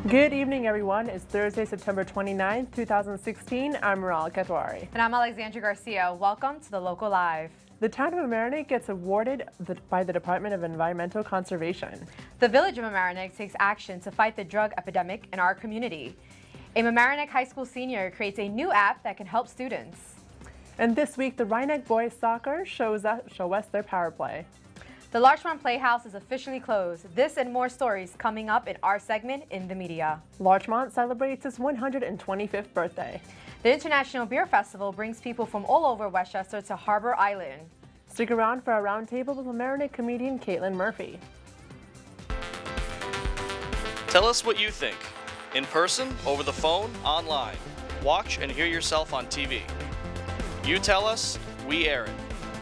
Good evening, everyone. It's Thursday, September 29th, 2016. I'm Meral, Kathwari. And I'm Alexandria, Garcia. Welcome to the Local Live. The town of Mamaroneck gets awarded by the Department of Environmental Conservation. The village of Mamaroneck takes action to fight the drug epidemic in our community. A Mamaroneck High School senior creates a new app that can help students. And this week, the Rhinebeck boys soccer show us their power play. The Larchmont Playhouse is officially closed. This and more stories coming up in our segment in the media. Larchmont celebrates its 125th birthday. The International Beer Festival brings people from all over Westchester to Harbor Island. Stick around for our roundtable with Mamaroneck comedian Caitlin Murphy. Tell us what you think. In person, over the phone, online. Watch and hear yourself on TV. You tell us, we air it.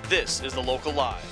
This is the Local Live.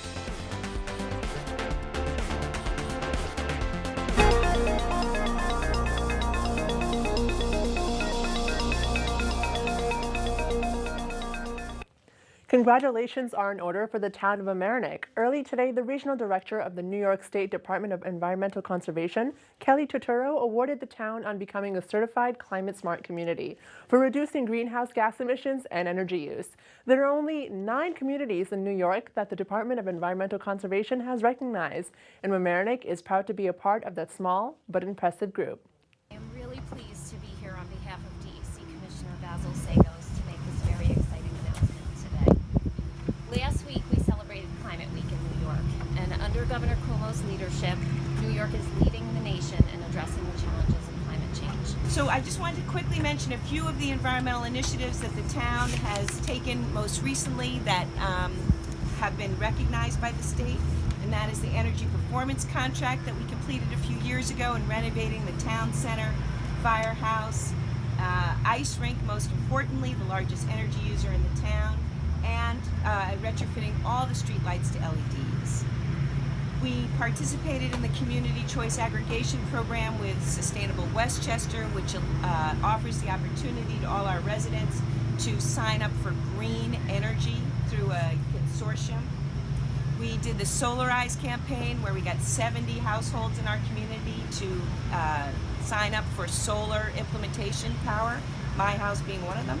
Congratulations are in order for the town of Mamaroneck. Early today, the regional director of the New York State Department of Environmental Conservation, Kelly Turturro, awarded the town on becoming a certified climate-smart community for reducing greenhouse gas emissions and energy use. There are only 9 communities in New York that the Department of Environmental Conservation has recognized, and Mamaroneck is proud to be a part of that small but impressive group. I am really pleased to be here on behalf of DEC Commissioner Basil Sagos to make this very exciting announcement today. Last week we celebrated Climate Week in New York, and under Governor Cuomo's leadership, New York is leading the nation in addressing the challenges of climate change. So I just wanted to quickly mention a few of the environmental initiatives that the town has taken most recently that have been recognized by the state, and that is the energy performance contract that we completed a few years ago in renovating the town center, firehouse, ice rink, most importantly, the largest energy user in the town, and retrofitting all the streetlights to LEDs. We participated in the Community Choice Aggregation Program with Sustainable Westchester, which offers the opportunity to all our residents to sign up for green energy through a consortium. We did the Solarize campaign where we got 70 households in our community to sign up for solar implementation power, my house being one of them.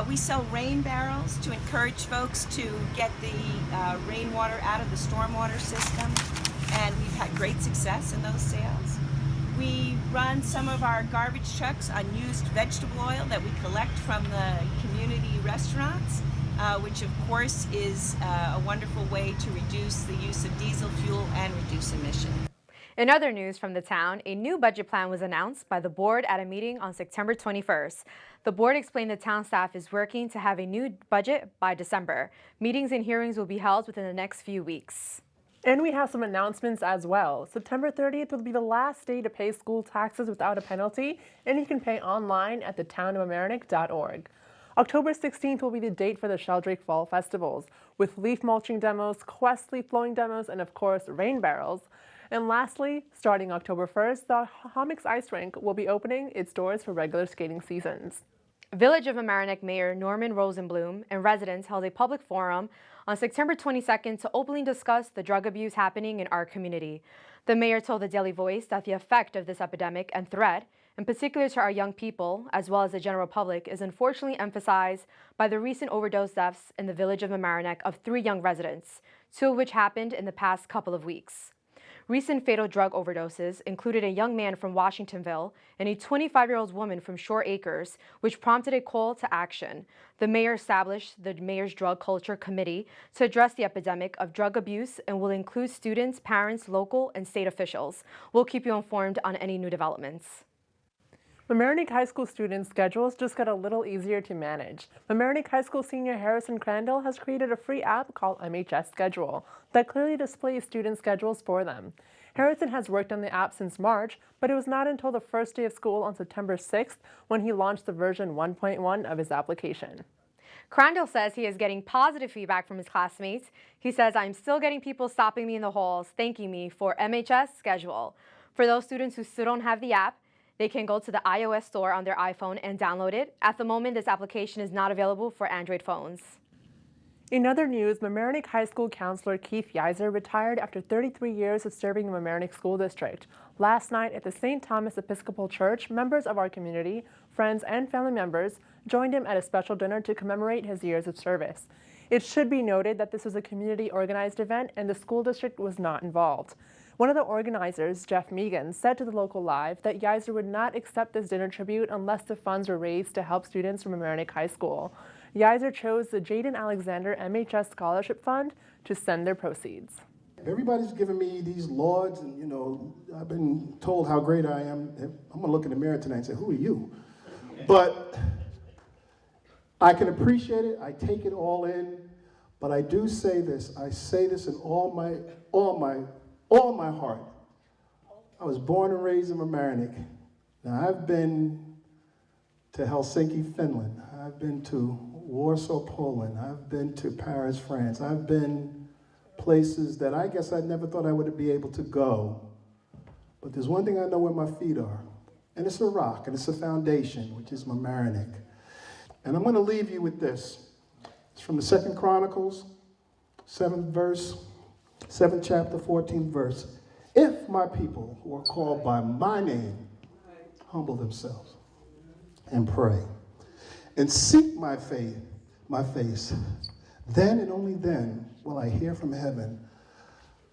We sell rain barrels to encourage folks to get the rainwater out of the stormwater system, and we've had great success in those sales. We run some of our garbage trucks on used vegetable oil that we collect from the community restaurants, which of course is a wonderful way to reduce the use of diesel fuel and reduce emissions. In other news from the town, a new budget plan was announced by the board at a meeting on September 21st. The board explained the town staff is working to have a new budget by December. Meetings and hearings will be held within the next few weeks. And we have some announcements as well. September 30th will be the last day to pay school taxes without a penalty, and you can pay online at thetownofmamaroneck.org. October 16th will be the date for the Sheldrake Fall Festivals, with leaf mulching demos, quest leaf blowing demos, and of course, rain barrels. And lastly, starting October 1st, the Homics Ice Rink will be opening its doors for regular skating seasons. Village of Mamaroneck Mayor Norman Rosenblum and residents held a public forum on September 22nd to openly discuss the drug abuse happening in our community. The mayor told the Daily Voice that the effect of this epidemic and threat, in particular to our young people, as well as the general public, is unfortunately emphasized by the recent overdose deaths in the village of Mamaroneck of 3 young residents, 2 of which happened in the past couple of weeks. Recent fatal drug overdoses included a young man from Washingtonville and a 25-year-old woman from Shore Acres, which prompted a call to action. The mayor established the Mayor's Drug Culture Committee to address the epidemic of drug abuse and will include students, parents, local, and state officials. We'll keep you informed on any new developments. Mamaroneck High School students' schedules just got a little easier to manage. Mamaroneck High School senior Harrison Crandall has created a free app called MHS Schedule that clearly displays student schedules for them. Harrison has worked on the app since March, but it was not until the first day of school on September 6th when he launched the version 1.1 of his application. Crandall says he is getting positive feedback from his classmates. He says, "I'm still getting people stopping me in the halls, thanking me for MHS Schedule." For those students who still don't have the app, they can go to the iOS store on their iPhone and download it. At the moment, this application is not available for Android phones. In other news, Mamaroneck High School counselor Keith Yeiser retired after 33 years of serving the Mamaroneck School District. Last night at the St. Thomas Episcopal Church, members of our community, friends, and family members joined him at a special dinner to commemorate his years of service. It should be noted that this was a community-organized event and the school district was not involved. One of the organizers, Jeff Megan, said to the local Live that Yeiser would not accept this dinner tribute unless the funds were raised to help students from Mamaroneck High School. Yeiser chose the Jaden Alexander MHS Scholarship Fund to send their proceeds. Everybody's giving me these lauds, and I've been told how great I am. I'm gonna look in the mirror tonight and say, who are you? But I can appreciate it, I take it all in, but I do say this, I say this in all my heart. I was born and raised in Mamaroneck. Now I've been to Helsinki, Finland. I've been to Warsaw, Poland. I've been to Paris, France. I've been places that I guess I never thought I would be able to go. But there's one thing I know where my feet are, and it's a rock, and it's a foundation, which is Mamaroneck. And I'm going to leave you with this. It's from the 2 Chronicles, 7th chapter, 14th verse. If my people who are called by my name humble themselves and pray and seek my face, then and only then will I hear from heaven.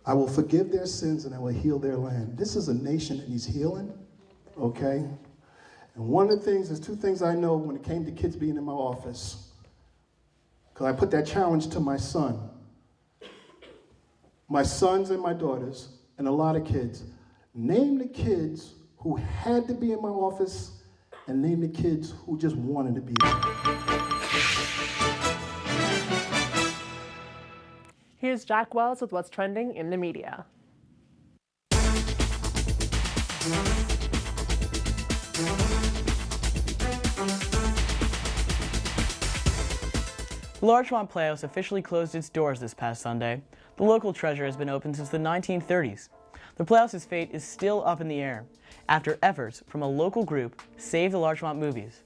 I will forgive their sins and I will heal their land. This is a nation that needs healing, okay? And one of the things, there's two things I know when it came to kids being in my office, because I put that challenge to my son. My sons and my daughters, and a lot of kids, name the kids who had to be in my office and name the kids who just wanted to be there. Here's Jack Wells with what's trending in the media. The Larchmont Playhouse officially closed its doors this past Sunday. The local treasure has been open since the 1930s. The Playhouse's fate is still up in the air after efforts from a local group Save the Larchmont Movies.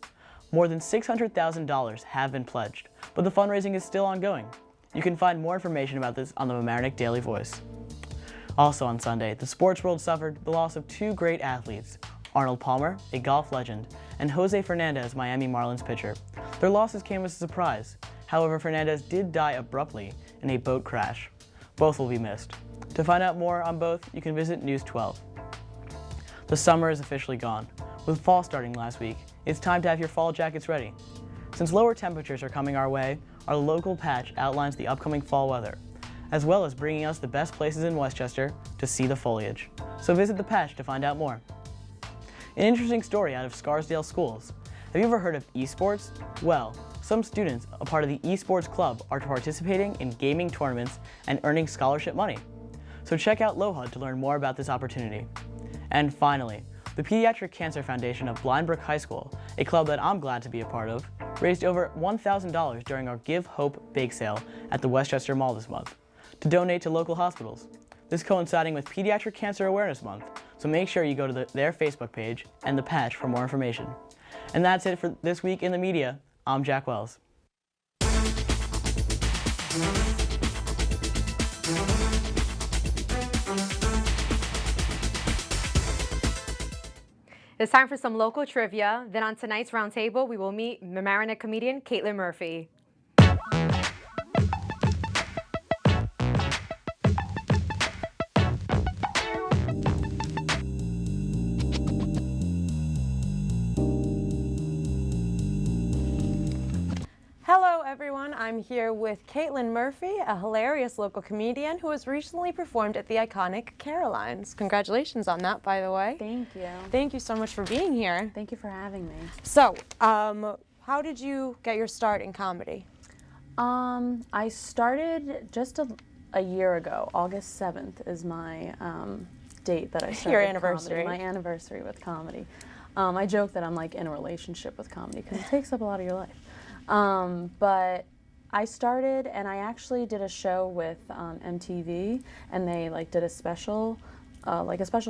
More than $600,000 have been pledged, but the fundraising is still ongoing. You can find more information about this on the Mamaroneck Daily Voice. Also on Sunday, the sports world suffered the loss of two great athletes, Arnold Palmer, a golf legend, and Jose Fernandez, Miami Marlins pitcher. Their losses came as a surprise. However, Fernandez did die abruptly in a boat crash. Both will be missed. To find out more on both, you can visit News 12. The summer is officially gone. With fall starting last week, it's time to have your fall jackets ready. Since lower temperatures are coming our way, our local patch outlines the upcoming fall weather, as well as bringing us the best places in Westchester to see the foliage. So visit the patch to find out more. An interesting story out of Scarsdale schools. Have you ever heard of esports? Well, some students, a part of the esports club, are participating in gaming tournaments and earning scholarship money. So check out LoHUD to learn more about this opportunity. And finally, the Pediatric Cancer Foundation of Blindbrook High School, a club that I'm glad to be a part of, raised over $1,000 during our Give Hope bake sale at the Westchester Mall this month to donate to local hospitals. This coinciding with Pediatric Cancer Awareness Month, so make sure you go to their Facebook page and the patch for more information. And that's it for this week in the media. I'm Jack Wells. It's time for some local trivia. Then on tonight's roundtable, we will meet Mamaroneck comedian Caitlin Murphy. Hello everyone, I'm here with Caitlin Murphy, a hilarious local comedian who has recently performed at the iconic Carolines. Congratulations on that, by the way. Thank you. Thank you so much for being here. Thank you for having me. So, how did you get your start in comedy? I started just a year ago. August 7th is my date that I started Your anniversary. comedy, my anniversary with comedy. I joke that I'm like in a relationship with comedy because it takes up a lot of your life. But I started, and I actually did a show with MTV, and they did a special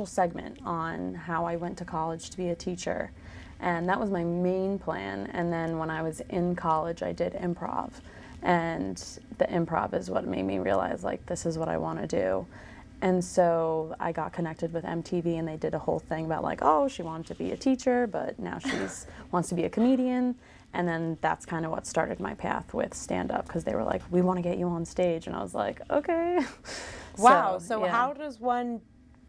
segment on how I went to college to be a teacher, and that was my main plan. And then when I was in college, I did improv, And the improv is what made me realize, like, this is what I want to do. And so I got connected with MTV, and they did a whole thing about, like, oh, she wanted to be a teacher, but now she's wants to be a comedian. And then that's kind of what started my path with stand-up, because they were like, we want to get you on stage. And I was like, okay. Wow. So yeah. how does one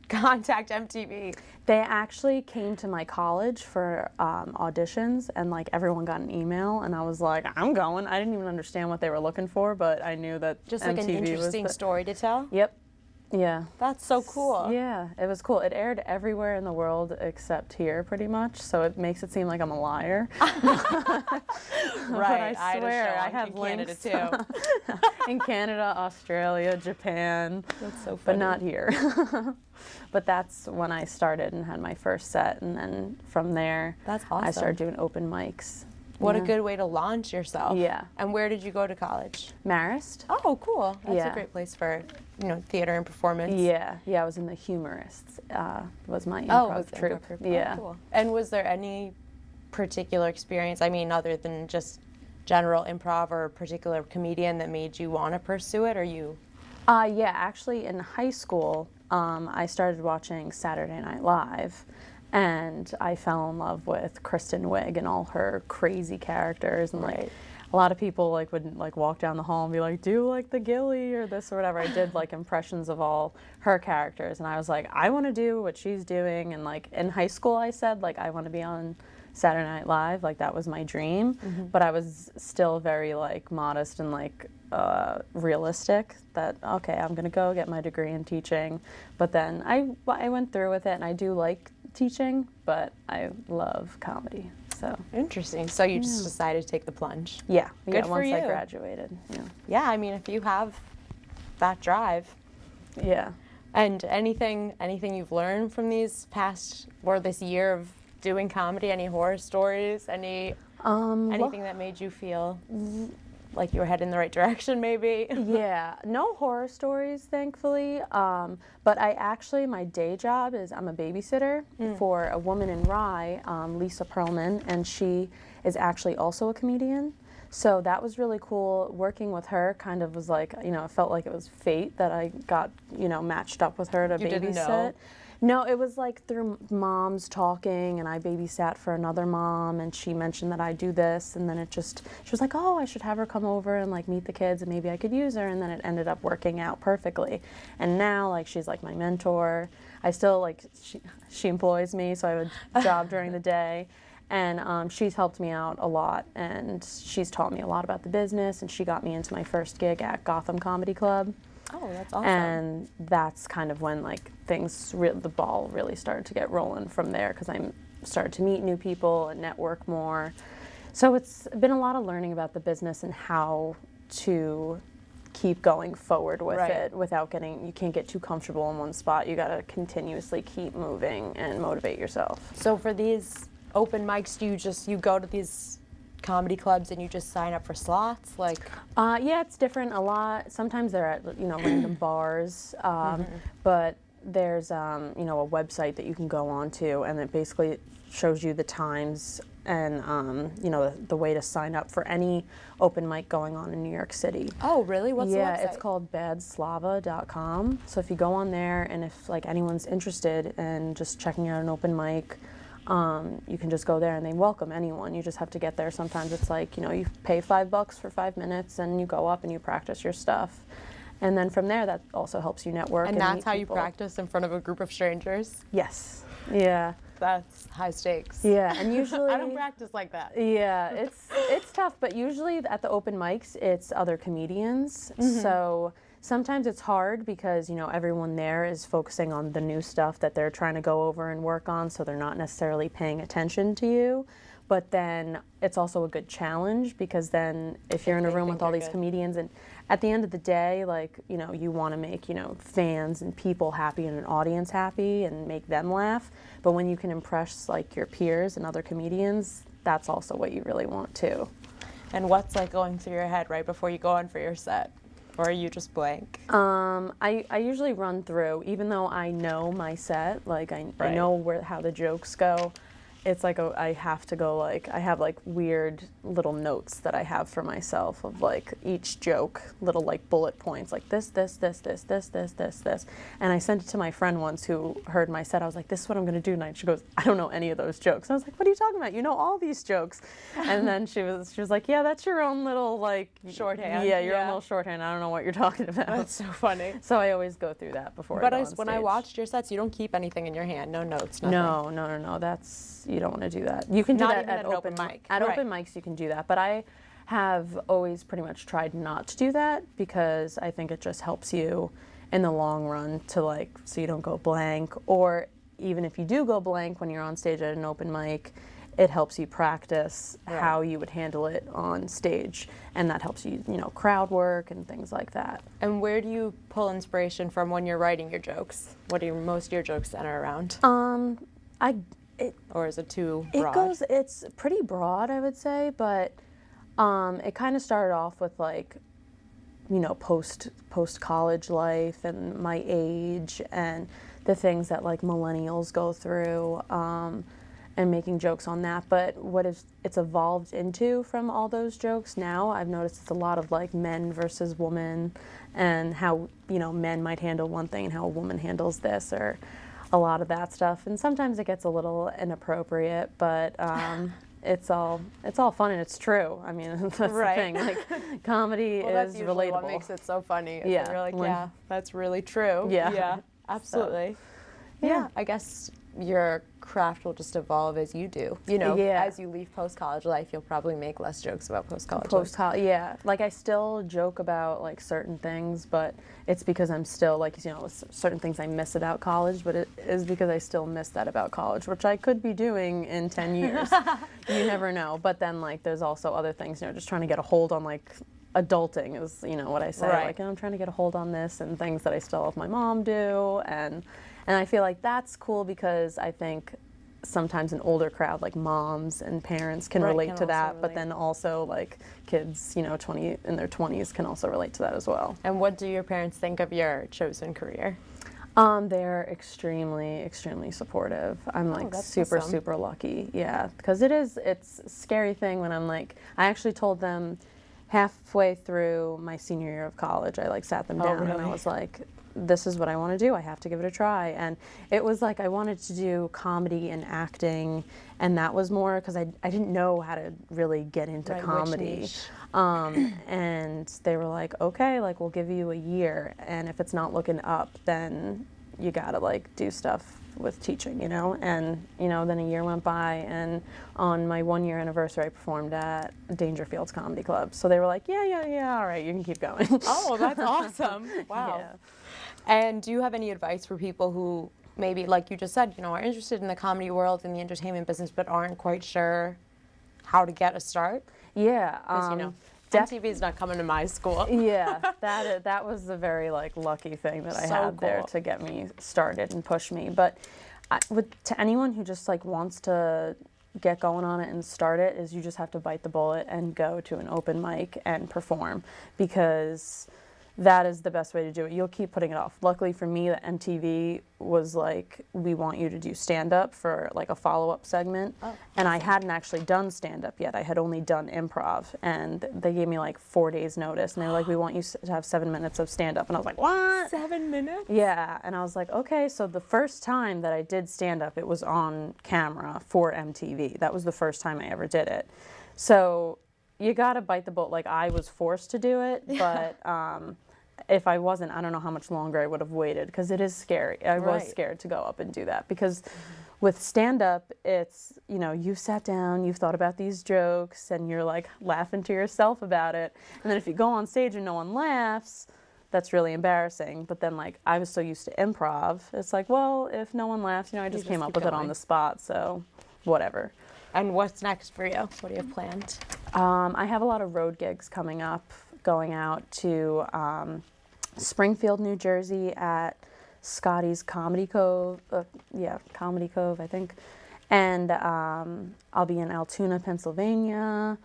contact MTV? They actually came to my college for auditions, and like everyone got an email, and I was like, I'm going. I didn't even understand what they were looking for, but I knew that Just MTV like an interesting was story to tell? Yep. Yeah. That's so cool. Yeah, it was cool. It aired everywhere in the world except here, pretty much. So it makes it seem like I'm a liar. Right. But I swear, I have Canada links too. in Canada, Australia, Japan. That's so funny. But not here. But that's when I started and had my first set, and then from there, That's awesome. I started doing open mics. What Yeah. a good way to launch yourself. Yeah. And where did you go to college? Marist. Oh, cool. That's Yeah. a great place for, theater and performance. Yeah, I was in the Humorists. Was my Oh, improv was the troupe. improv troupe. Yeah. Oh, cool. And was there any particular experience, I mean, other than just general improv or a particular comedian that made you want to pursue it, or you? Yeah, actually in high school, I started watching Saturday Night Live, and I fell in love with Kristen Wiig and all her crazy characters, and like a lot of people like would like walk down the hall and be like, do like the Gilly or this or whatever. I did like impressions of all her characters, and I was like, I want to do what she's doing. And like in high school, I said like I want to be on Saturday Night Live, like that was my dream. But I was still very like modest and like realistic that okay, I'm gonna go get my degree in teaching. But then I went through with it, and I do like teaching, but I love comedy. So Interesting. So you just decided to take the plunge. yeah, Good for once I you. graduated. Yeah, I mean, if you have that drive. Yeah. And anything you've learned from these past, or this year of doing comedy, any horror stories, anything that made you feel like you were heading in the right direction, maybe? Yeah, no horror stories, thankfully. But my day job is I'm a babysitter for a woman in Rye, Lisa Perlman, and she is actually also a comedian. So that was really cool. Working with her kind of was like, it felt like it was fate that I got, matched up with her to You babysit. didn't know? No, it was like through moms talking, and I babysat for another mom, and she mentioned that I do this, and then she was like, oh, I should have her come over and like meet the kids, and maybe I could use her, and then it ended up working out perfectly. And now like she's like my mentor. I still like, she employs me, so I have a job during the day. And she's helped me out a lot, and she's taught me a lot about the business, and she got me into my first gig at Gotham Comedy Club. Oh, that's awesome. And that's kind of when like the ball really started to get rolling from there, because I started to meet new people and network more. So it's been a lot of learning about the business and how to keep going forward with it without you can't get too comfortable in one spot. You got to continuously keep moving and motivate yourself. So for these open mics, do you go to these comedy clubs and you just sign up for slots, like? Yeah, it's different a lot. Sometimes they're at random bars, but there's a website that you can go on to, and it basically shows you the times and the way to sign up for any open mic going on in New York City. Oh, really? What's the website? Yeah, it's called badslava.com. So if you go on there, and if like anyone's interested in just checking out an open mic, you can just go there, and they welcome anyone. You just have to get there. Sometimes it's like, you pay $5 for 5 minutes, and you go up and you practice your stuff. And then from there, that also helps you network. And meet that's how people. you practice in front of a group of strangers? Yes. Yeah. That's high stakes. Yeah, and usually I don't practice like that. Yeah, it's tough, but usually at the open mics, it's other comedians. So sometimes it's hard because, everyone there is focusing on the new stuff that they're trying to go over and work on, so they're not necessarily paying attention to you. But then it's also a good challenge, because then if you're in a room with all these comedians, and at the end of the day, like, you want to make, fans and people happy and an audience happy and make them laugh. But when you can impress like your peers and other comedians, that's also what you really want too. And what's like going through your head right before you go on for your set? Or are you just blank? I usually run through, even though I know my set, like I know how the jokes go, it's like I have to go like, I have like weird little notes that I have for myself of like each joke, little like bullet points, like this. And I sent it to my friend once who heard my set. I was like, this is what I'm gonna do tonight. She goes, I don't know any of those jokes. I was like, what are you talking about? You know all these jokes. And then she was like, yeah, that's your own little like Shorthand. Yeah, your own little shorthand. I don't know what you're talking about. That's so funny. So I always go through that before But I go on when I stage. watched your sets, you don't keep anything in your hand, no notes, nothing. No. That's, you don't want to do that. You can do Not that even at an open open mic. At Right. open mics, you can do that. But I have always pretty much tried not to do that because I think it just helps you in the long run to like, so you don't go blank. Or even if you do go blank when you're on stage at an open mic, it helps you practice how you would handle it on stage, and that helps you, crowd work and things like that. And where do you pull inspiration from when you're writing your jokes? What do most of your jokes center around? Or is it too broad? It's pretty broad, I would say, but it kind of started off with like, post college life and my age and the things that like millennials go through. And making jokes on that, but it's evolved into from all those jokes now, I've noticed it's a lot of like men versus women and how, men might handle one thing and how a woman handles this, or a lot of that stuff. And sometimes it gets a little inappropriate, but it's all fun and it's true. I mean, that's the thing. Like, comedy is that's relatable. What makes it so funny. Yeah. You're like, yeah, that's really true. Yeah. Absolutely. So, yeah, I guess your craft will just evolve as you do. As you leave post-college life, you'll probably make less jokes about post-college life. Yeah. Like, I still joke about, like, certain things, but it's because I'm still, like, certain things I miss about college, but it is because I still miss that about college, which I could be doing in 10 years. You never know. But then, like, there's also other things, just trying to get a hold on, like, adulting is, what I say. Right. Like, I'm trying to get a hold on this and things that I still have my mom do, and I feel like that's cool because I think sometimes an older crowd, like moms and parents, can relate to that, but then also like kids, in their 20s can also relate to that as well. And what do your parents think of your chosen career? They're extremely, extremely supportive. I'm like super lucky. Yeah, because it's a scary thing when I'm like, I actually told them halfway through my senior year of college, I like sat them down and I was like, this is what I want to do. I have to give it a try. And it was like I wanted to do comedy and acting, and that was more because I didn't know how to really get into comedy. And they were like, okay, like we'll give you a year, and if it's not looking up, then you gotta like do stuff with teaching, And then a year went by, and on my 1-year anniversary, I performed at Dangerfield's Comedy Club. So they were like, yeah, all right, you can keep going. Oh, that's awesome! Wow. Yeah. And do you have any advice for people who maybe, like you just said, are interested in the comedy world and the entertainment business, but aren't quite sure how to get a start? Yeah. Because, MTV is not coming to my school. Yeah, that was a very like lucky thing that I had there to get me started and push me. But to anyone who just like wants to get going on it and start it, is you just have to bite the bullet and go to an open mic and perform, because that is the best way to do it. You'll keep putting it off. Luckily for me, the MTV was like, we want you to do stand-up for like a follow-up segment. Oh, and I hadn't actually done stand-up yet. I had only done improv, and they gave me like 4 days notice, and they were like, we want you to have 7 minutes of stand-up. And I was like, what? 7 minutes? Yeah, and I was like, okay. So the first time that I did stand-up, it was on camera for MTV. That was the first time I ever did it. So you gotta bite the bullet. Like, I was forced to do it, but if I wasn't, I don't know how much longer I would have waited, because it is scary. I was scared to go up and do that, because with stand-up, it's, you've sat down, you've thought about these jokes, and you're like laughing to yourself about it. And then if you go on stage and no one laughs, that's really embarrassing. But then, like, I was so used to improv, it's like, well, if no one laughs, I just came up with it on the spot, so whatever. And what's next for you? What do you have planned? I have a lot of road gigs coming up, going out to Springfield, New Jersey at Scotty's Comedy Cove. Comedy Cove, I think. And I'll be in Altoona, Pennsylvania,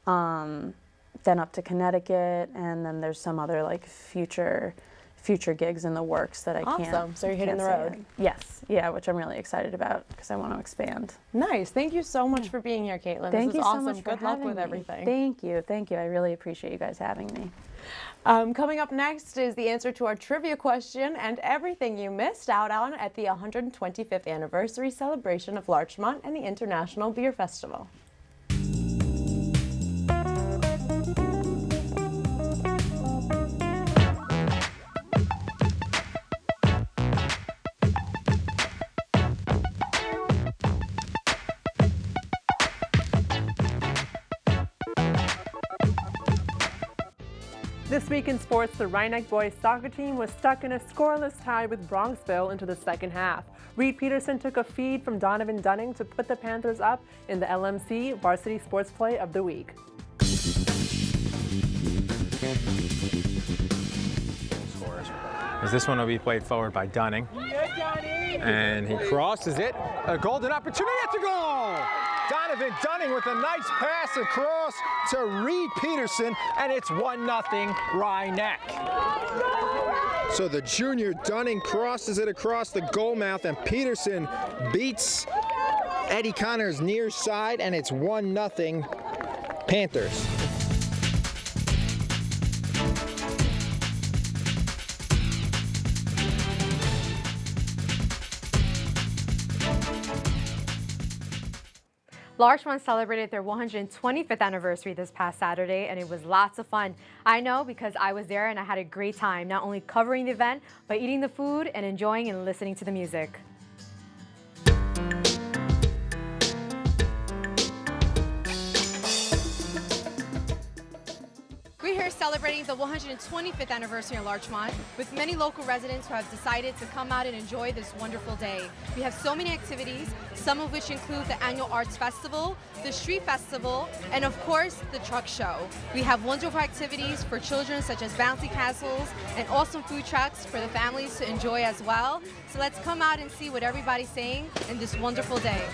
then up to Connecticut, and then there's some other like future future gigs in the works that I can't. Awesome. So you're hitting the can't say road. yet. Yes, yeah, which I'm really excited about because I want to expand. Nice. Thank you so much for being here, Caitlin. Thank This you is so awesome. much for Good luck having with me. everything. Thank you, thank you. I really appreciate you guys having me. Coming up next is the answer to our trivia question and everything you missed out on at the 125th anniversary celebration of Larchmont and the International Beer Festival. This week in sports, the Rhinebeck boys soccer team was stuck in a scoreless tie with Bronxville into the second half. Reed Peterson took a feed from Donovan Dunning to put the Panthers up in the LMC Varsity Sports Play of the Week. As this one will be played forward by Dunning. And he crosses it. A golden opportunity at the goal! Donovan Dunning with a nice pass across to Reed Peterson, and it's 1-0 Rhinebeck. So the junior Dunning crosses it across the goal mouth, and Peterson beats Eddie Connor's near side, and it's 1-0 Panthers. Larchmont celebrated their 125th anniversary this past Saturday, and it was lots of fun. I know because I was there and I had a great time, not only covering the event, but eating the food and enjoying and listening to the music. We're here celebrating the 125th anniversary in Larchmont with many local residents who have decided to come out and enjoy this wonderful day. We have so many activities, some of which include the annual Arts Festival, the Street Festival, and of course, the Truck Show. We have wonderful activities for children such as bouncy castles and awesome food trucks for the families to enjoy as well. So let's come out and see what everybody's saying in this wonderful day.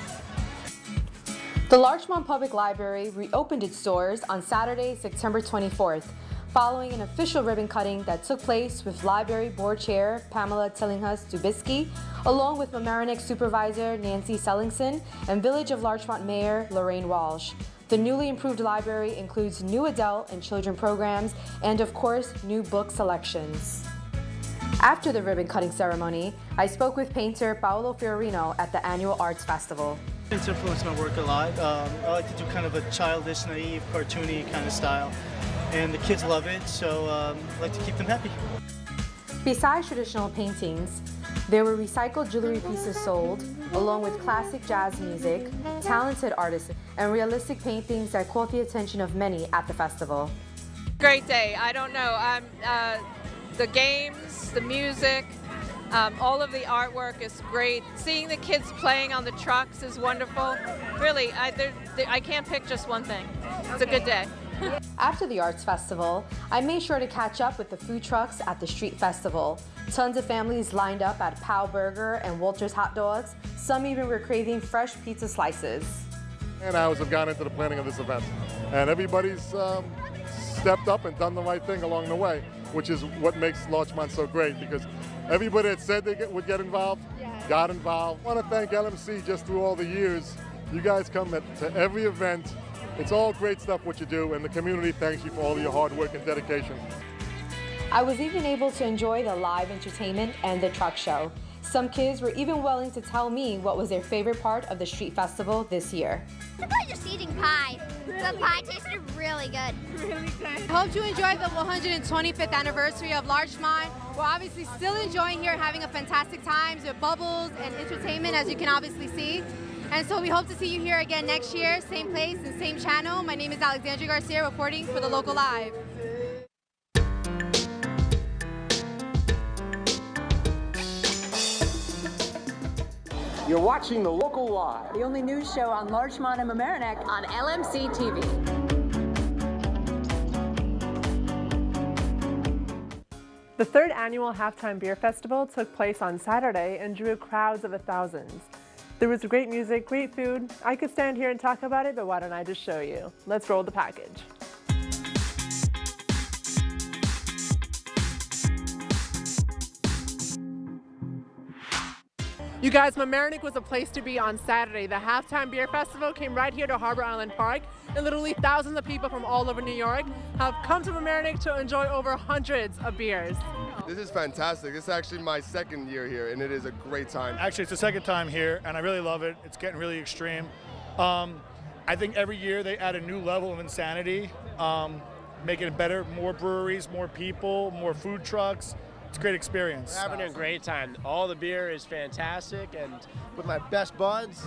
The Larchmont Public Library reopened its doors on Saturday, September 24th, following an official ribbon cutting that took place with Library Board Chair Pamela Tillinghast-Dubisky, along with Mamaroneck Supervisor Nancy Sellingson and Village of Larchmont Mayor Lorraine Walsh. The newly improved library includes new adult and children programs and, of course, new book selections. After the ribbon cutting ceremony, I spoke with painter Paolo Fiorino at the annual Arts Festival. It's influenced my work a lot. I like to do kind of a childish, naive, cartoony kind of style. And the kids love it, so I like to keep them happy. Besides traditional paintings, there were recycled jewelry pieces sold, along with classic jazz music, talented artists, and realistic paintings that caught the attention of many at the festival. Great day. I don't know. The games, the music, all of the artwork is great. Seeing the kids playing on the trucks is wonderful. Really, I can't pick just one thing. It's a good day. After the Arts Festival, I made sure to catch up with the food trucks at the Street Festival. Tons of families lined up at Pow Burger and Walter's Hot Dogs. Some even were craving fresh pizza slices. 10 hours have gone into the planning of this event, and everybody's stepped up and done the right thing along the way, which is what makes Larchmont so great, because everybody that said they would get involved, got involved. I want to thank LMC just through all the years. You guys come to every event. It's all great stuff what you do, and the community thanks you for all of your hard work and dedication. I was even able to enjoy the live entertainment and the truck show. Some kids were even willing to tell me what was their favorite part of the Street Festival this year. I thought just eating pie. The pie tasted really good. Really good. Hope you enjoyed the 125th anniversary of Larchmont. We're obviously still enjoying here, having a fantastic time with bubbles and entertainment, as you can obviously see. And so we hope to see you here again next year, same place and same channel. My name is Alexandria Garcia, reporting for the Local Live. You're watching The Local Live, the only news show on Larchmont and Mamaroneck on LMC-TV. The third annual Halftime Beer Festival took place on Saturday and drew crowds of thousands. There was great music, great food. I could stand here and talk about it, but why don't I just show you? Let's roll the package. You guys, Mamaroneck was a place to be on Saturday. The halftime beer festival came right here to Harbor Island Park, and literally thousands of people from all over New York have come to Mamaroneck to enjoy over hundreds of beers. This is fantastic. This is actually my second year here, and it is a great time. Actually, it's the second time here, and I really love it. It's getting really extreme. I think every year they add a new level of insanity, making it better, more breweries, more people, more food trucks. It's a great experience. We're having a great time. All the beer is fantastic, and with my best buds.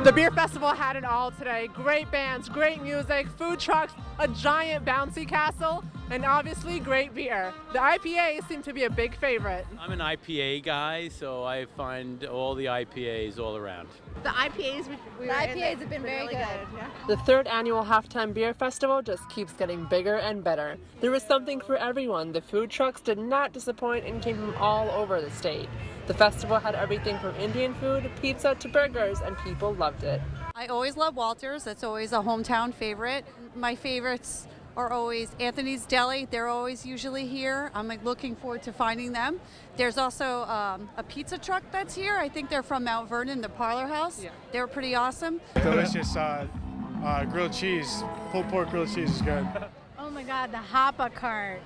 The beer festival had it all today. Great bands, great music, food trucks, a giant bouncy castle, and obviously great beer. The IPAs seem to be a big favorite. I'm an IPA guy, so I find all the IPAs all around. The IPAs have been very good. Yeah. The third annual Halftime Beer Festival just keeps getting bigger and better. There was something for everyone. The food trucks did not disappoint and came from all over the state. The festival had everything from Indian food, pizza to burgers, and people loved it. I always love Walter's. That's always a hometown favorite. My favorites are always Anthony's Deli. They're always usually here. I'm looking forward to finding them. There's also a pizza truck that's here. I think they're from Mount Vernon, the Parlor House. Yeah. They were pretty awesome. Delicious grilled cheese, pulled pork grilled cheese is good. Oh my God, the Hoppa cart.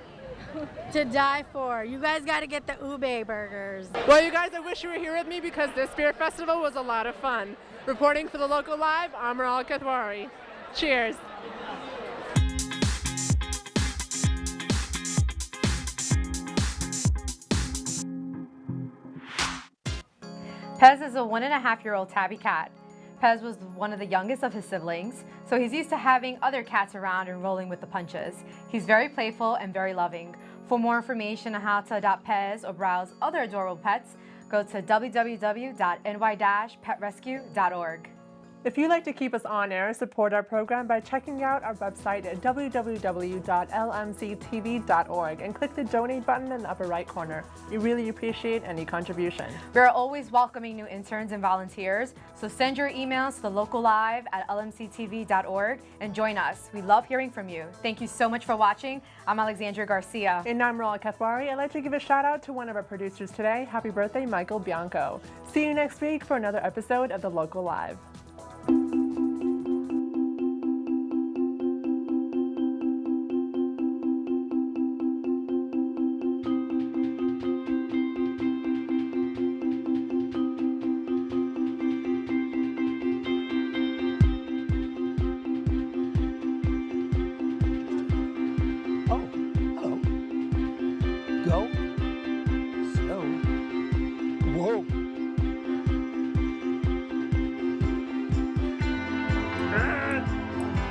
To die for. You guys got to get the ube burgers. Well, you guys, I wish you were here with me because this beer festival was a lot of fun. Reporting for the Local Live, I'm Meral Kathwari. Cheers. Pez is a 1.5-year-old tabby cat. Pez was one of the youngest of his siblings, so he's used to having other cats around and rolling with the punches. He's very playful and very loving. For more information on how to adopt Pez or browse other adorable pets, go to www.ny-petrescue.org. If you'd like to keep us on air, support our program by checking out our website at www.lmc-tv.org and click the donate button in the upper right corner. We really appreciate any contribution. We're always welcoming new interns and volunteers, so send your emails to locallive@lmc-tv.org and join us. We love hearing from you. Thank you so much for watching. I'm Alexandria Garcia. And I'm Meral Kathwari. I'd like to give a shout out to one of our producers today. Happy birthday, Michael Bianco. See you next week for another episode of The Local Live.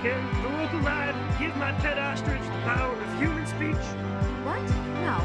Can the Local Live give my pet ostrich the power of human speech? What? No.